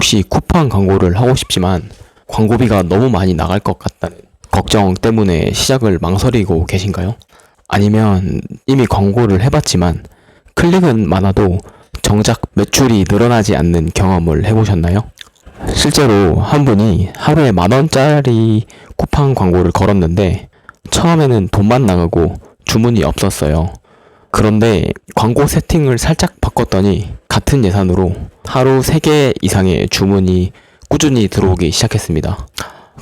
혹시 쿠팡 광고를 하고 싶지만 광고비가 너무 많이 나갈 것 같다는 걱정 때문에 시작을 망설이고 계신가요? 아니면 이미 광고를 해봤지만 클릭은 많아도 정작 매출이 늘어나지 않는 경험을 해보셨나요? 실제로 한 분이 하루에 10,000원짜리 쿠팡 광고를 걸었는데 처음에는 돈만 나가고 주문이 없었어요. 그런데 광고 세팅을 살짝 바꿨더니 같은 예산으로 하루 3개 이상의 주문이 꾸준히 들어오기 시작했습니다.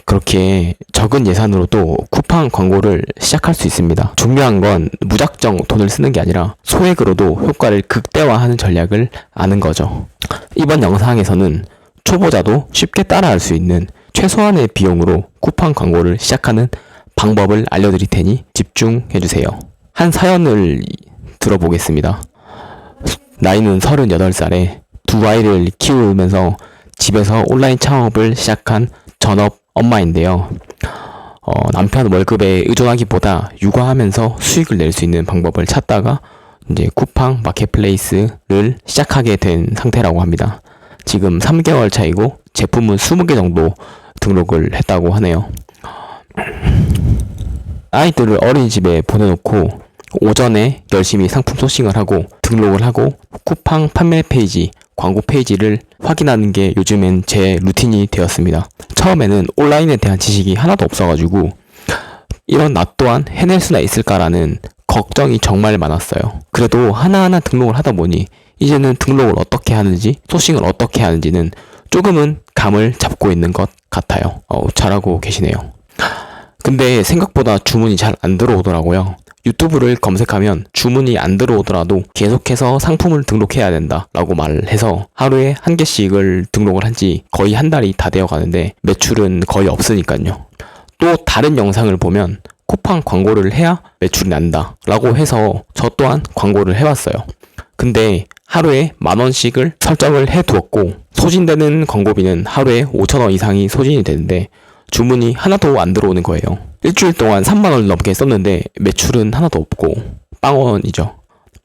그렇게 적은 예산으로도 쿠팡 광고를 시작할 수 있습니다. 중요한 건 무작정 돈을 쓰는 게 아니라 소액으로도 효과를 극대화하는 전략을 아는 거죠. 이번 영상에서는 초보자도 쉽게 따라할 수 있는 최소한의 비용으로 쿠팡 광고를 시작하는 방법을 알려드릴 테니 집중해주세요. 한 사연을 들어보겠습니다. 나이는 38살에 두 아이를 키우면서 집에서 온라인 창업을 시작한 전업 엄마인데요. 남편 월급에 의존하기보다 육아하면서 수익을 낼 수 있는 방법을 찾다가 이제 쿠팡 마켓플레이스를 시작하게 된 상태라고 합니다. 지금 3개월 차이고 제품은 20개 정도 등록을 했다고 하네요. 아이들을 어린이집에 보내놓고 오전에 열심히 상품 소싱을 하고 등록을 하고 쿠팡 판매 페이지, 광고 페이지를 확인하는 게 요즘엔 제 루틴이 되었습니다. 처음에는 온라인에 대한 지식이 하나도 없어가지고 이런 나 또한 해낼 수나 있을까라는 걱정이 정말 많았어요. 그래도 하나하나 등록을 하다 보니 이제는 등록을 어떻게 하는지, 소싱을 어떻게 하는지는 조금은 감을 잡고 있는 것 같아요. 잘하고 계시네요. 근데 생각보다 주문이 잘 안 들어오더라고요. 유튜브를 검색하면 주문이 안 들어오더라도 계속해서 상품을 등록해야 된다 라고 말을 해서 하루에 1개씩을 등록을 한 지 거의 한 달이 다 되어 가는데 매출은 거의 없으니까요. 또 다른 영상을 보면 쿠팡 광고를 해야 매출이 난다 라고 해서 저 또한 광고를 해봤어요. 근데 하루에 10,000원씩을 설정을 해두었고 소진되는 광고비는 하루에 5,000원 이상이 소진이 되는데 주문이 하나도 안 들어오는 거예요. 일주일 동안 30,000원 넘게 썼는데 매출은 하나도 없고 빵원이죠.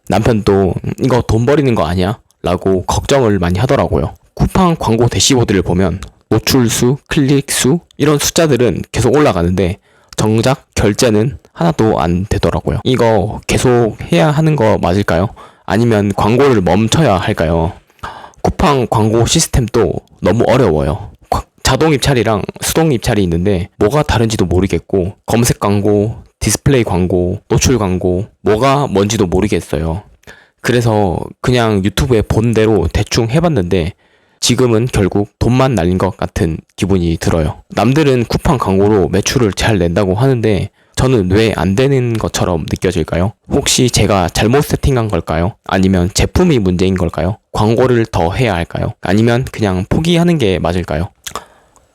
남편도 이거 돈 버리는 거 아니야? 라고 걱정을 많이 하더라고요. 쿠팡 광고 대시보드를 보면 노출수, 클릭수 이런 숫자들은 계속 올라가는데 정작 결제는 하나도 안 되더라고요. 이거 계속 해야 하는 거 맞을까요? 아니면 광고를 멈춰야 할까요? 쿠팡 광고 시스템도 너무 어려워요. 자동 입찰이랑 수동 입찰이 있는데 뭐가 다른지도 모르겠고 검색 광고, 디스플레이 광고, 노출 광고 뭐가 뭔지도 모르겠어요. 그래서 그냥 유튜브에 본 대로 대충 해봤는데 지금은 결국 돈만 날린 것 같은 기분이 들어요. 남들은 쿠팡 광고로 매출을 잘 낸다고 하는데 저는 왜 안 되는 것처럼 느껴질까요? 혹시 제가 잘못 세팅한 걸까요? 아니면 제품이 문제인 걸까요? 광고를 더 해야 할까요? 아니면 그냥 포기하는 게 맞을까요?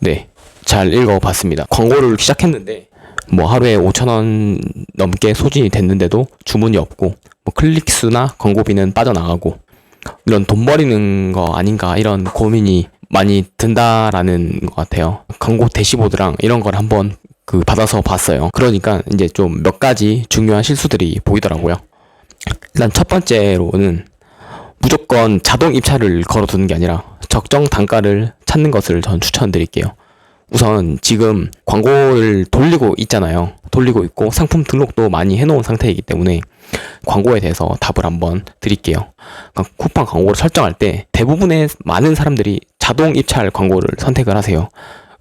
네, 잘 읽어봤습니다. 광고를 시작했는데 뭐 하루에 5,000원 넘게 소진이 됐는데도 주문이 없고 뭐 클릭수나 광고비는 빠져나가고 이런 돈 버리는 거 아닌가 이런 고민이 많이 든다라는 것 같아요. 광고 대시보드랑 이런 걸 한번 받아서 봤어요. 그러니까 이제 좀 몇 가지 중요한 실수들이 보이더라고요. 일단 첫 번째로는 무조건 자동 입찰을 걸어두는 게 아니라 적정 단가를 찾는 것을 전 추천드릴게요. 우선 지금 광고를 돌리고 있잖아요. 돌리고 있고 상품 등록도 많이 해놓은 상태이기 때문에 광고에 대해서 답을 한번 드릴게요. 그러니까 쿠팡 광고를 설정할 때 대부분의 많은 사람들이 자동 입찰 광고를 선택을 하세요.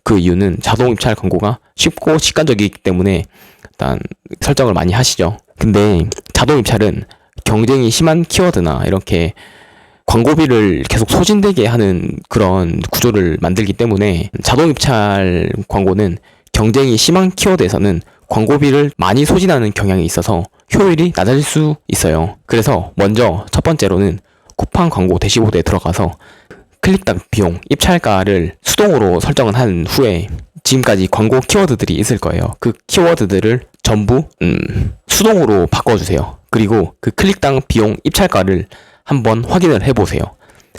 그 이유는 자동 입찰 광고가 쉽고 직관적이기 때문에 일단 설정을 많이 하시죠. 근데 자동 입찰은 경쟁이 심한 키워드나 이렇게 광고비를 계속 소진되게 하는 그런 구조를 만들기 때문에 자동 입찰 광고는 경쟁이 심한 키워드에서는 광고비를 많이 소진하는 경향이 있어서 효율이 낮아질 수 있어요. 그래서 먼저 첫 번째로는 쿠팡 광고 대시보드에 들어가서 클릭당 비용, 입찰가를 수동으로 설정을 한 후에 지금까지 광고 키워드들이 있을 거예요. 그 키워드들을 전부 수동으로 바꿔주세요. 그리고 그 클릭당 비용, 입찰가를 한번 확인을 해보세요.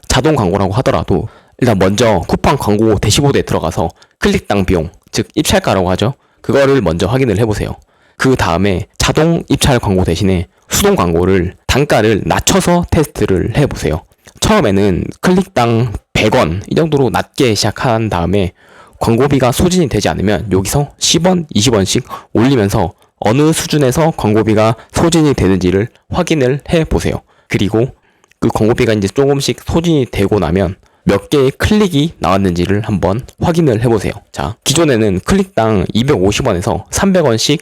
자동 광고라고 하더라도 일단 먼저 쿠팡 광고 대시보드에 들어가서 클릭당 비용, 즉 입찰가라고 하죠. 그거를 먼저 확인을 해보세요. 그 다음에 자동 입찰 광고 대신에 수동 광고를 단가를 낮춰서 테스트를 해보세요. 처음에는 클릭당 100원 이 정도로 낮게 시작한 다음에 광고비가 소진이 되지 않으면 여기서 10원, 20원씩 올리면서 어느 수준에서 광고비가 소진이 되는지를 확인을 해 보세요. 그리고 그 광고비가 이제 조금씩 소진이 되고 나면 몇 개의 클릭이 나왔는지를 한번 확인을 해 보세요. 자, 기존에는 클릭당 250원에서 300원씩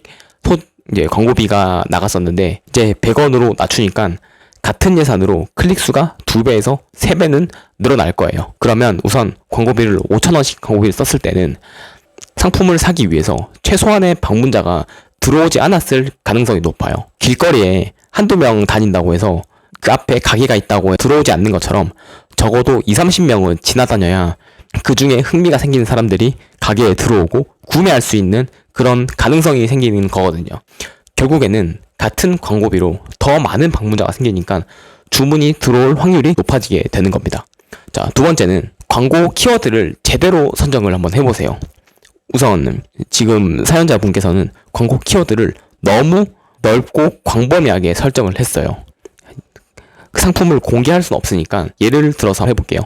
이제 광고비가 나갔었는데 이제 100원으로 낮추니까 같은 예산으로 클릭 수가 2배에서 3배는 늘어날 거예요. 그러면 우선 광고비를 5,000원씩 광고비를 썼을 때는 상품을 사기 위해서 최소한의 방문자가 들어오지 않았을 가능성이 높아요. 길거리에 한두 명 다닌다고 해서 그 앞에 가게가 있다고 들어오지 않는 것처럼 적어도 20-30명은 지나다녀야 그 중에 흥미가 생기는 사람들이 가게에 들어오고 구매할 수 있는 그런 가능성이 생기는 거거든요. 결국에는 같은 광고비로 더 많은 방문자가 생기니까 주문이 들어올 확률이 높아지게 되는 겁니다. 자, 두 번째는 광고 키워드를 제대로 선정을 한번 해보세요. 우선 지금 사연자분께서는 광고 키워드를 너무 넓고 광범위하게 설정을 했어요. 그 상품을 공개할 수는 없으니까 예를 들어서 해볼게요.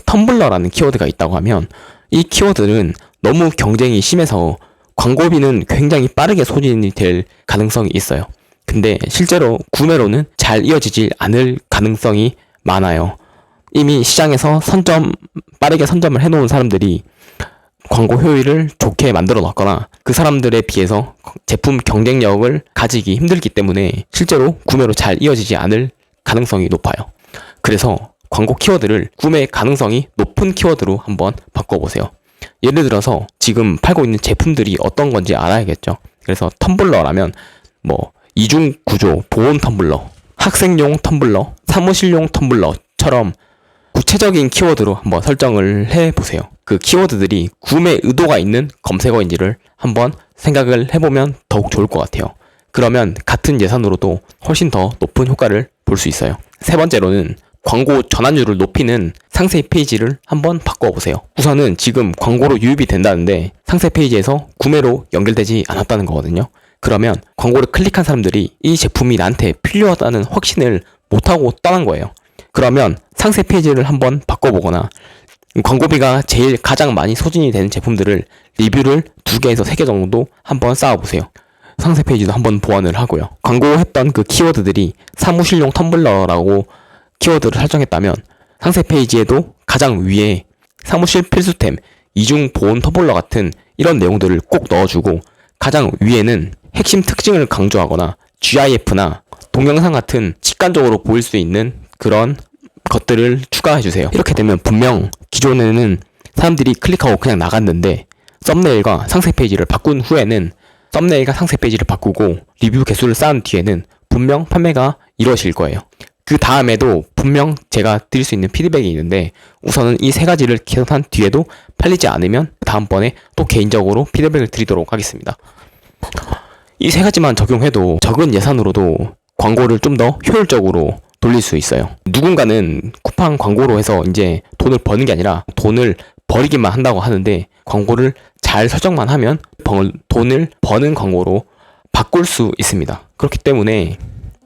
텀블러라는 키워드가 있다고 하면 이 키워드는 너무 경쟁이 심해서 광고비는 굉장히 빠르게 소진이 될 가능성이 있어요. 근데 실제로 구매로는 잘 이어지지 않을 가능성이 많아요. 이미 시장에서 빠르게 선점을 해놓은 사람들이 광고 효율을 좋게 만들어 놨거나 그 사람들에 비해서 제품 경쟁력을 가지기 힘들기 때문에 실제로 구매로 잘 이어지지 않을 가능성이 높아요. 그래서 광고 키워드를 구매 가능성이 높은 키워드로 한번 바꿔보세요. 예를 들어서 지금 팔고 있는 제품들이 어떤 건지 알아야겠죠. 그래서 텀블러라면 이중 구조 보온 텀블러, 학생용 텀블러, 사무실용 텀블러처럼 구체적인 키워드로 한번 설정을 해보세요. 그 키워드들이 구매 의도가 있는 검색어인지를 한번 생각을 해보면 더욱 좋을 것 같아요. 그러면 같은 예산으로도 훨씬 더 높은 효과를 볼 수 있어요. 세 번째로는 광고 전환율을 높이는 상세 페이지를 한번 바꿔보세요. 우선은 지금 광고로 유입이 된다는데 상세 페이지에서 구매로 연결되지 않았다는 거거든요. 그러면 광고를 클릭한 사람들이 이 제품이 나한테 필요하다는 확신을 못하고 떠난 거예요. 그러면 상세 페이지를 한번 바꿔보거나 광고비가 가장 많이 소진이 되는 제품들을 리뷰를 2개에서 3개 정도 한번 쌓아보세요. 상세 페이지도 한번 보완을 하고요. 광고했던 그 키워드들이 사무실용 텀블러라고 키워드를 설정했다면 상세 페이지에도 가장 위에 사무실 필수템, 이중 보온 텀블러 같은 이런 내용들을 꼭 넣어주고 가장 위에는 핵심 특징을 강조하거나 GIF나 동영상 같은 직관적으로 보일 수 있는 그런 것들을 추가해주세요. 이렇게 되면 분명 기존에는 사람들이 클릭하고 그냥 나갔는데 썸네일과 상세 페이지를 바꾼 후에는 썸네일과 상세 페이지를 바꾸고 리뷰 개수를 쌓은 뒤에는 분명 판매가 이루어질 거예요. 그 다음에도 분명 제가 드릴 수 있는 피드백이 있는데 우선은 이 세 가지를 계속한 뒤에도 팔리지 않으면 다음번에 또 개인적으로 피드백을 드리도록 하겠습니다. 이 세 가지만 적용해도 적은 예산으로도 광고를 좀 더 효율적으로 돌릴 수 있어요. 누군가는 쿠팡 광고로 해서 이제 돈을 버는 게 아니라 돈을 버리기만 한다고 하는데 광고를 잘 설정만 하면 돈을 버는 광고로 바꿀 수 있습니다. 그렇기 때문에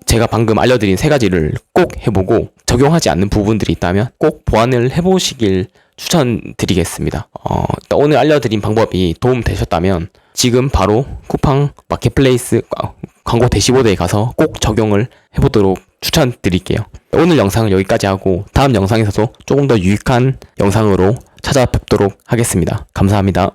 제가 방금 알려드린 세 가지를 꼭 해보고 적용하지 않는 부분들이 있다면 꼭 보완을 해보시길 추천드리겠습니다. 오늘 알려드린 방법이 도움되셨다면 지금 바로 쿠팡 마켓플레이스 광고 대시보드에 가서 꼭 적용을 해보도록 추천드릴게요. 오늘 영상은 여기까지 하고 다음 영상에서도 조금 더 유익한 영상으로 찾아뵙도록 하겠습니다. 감사합니다.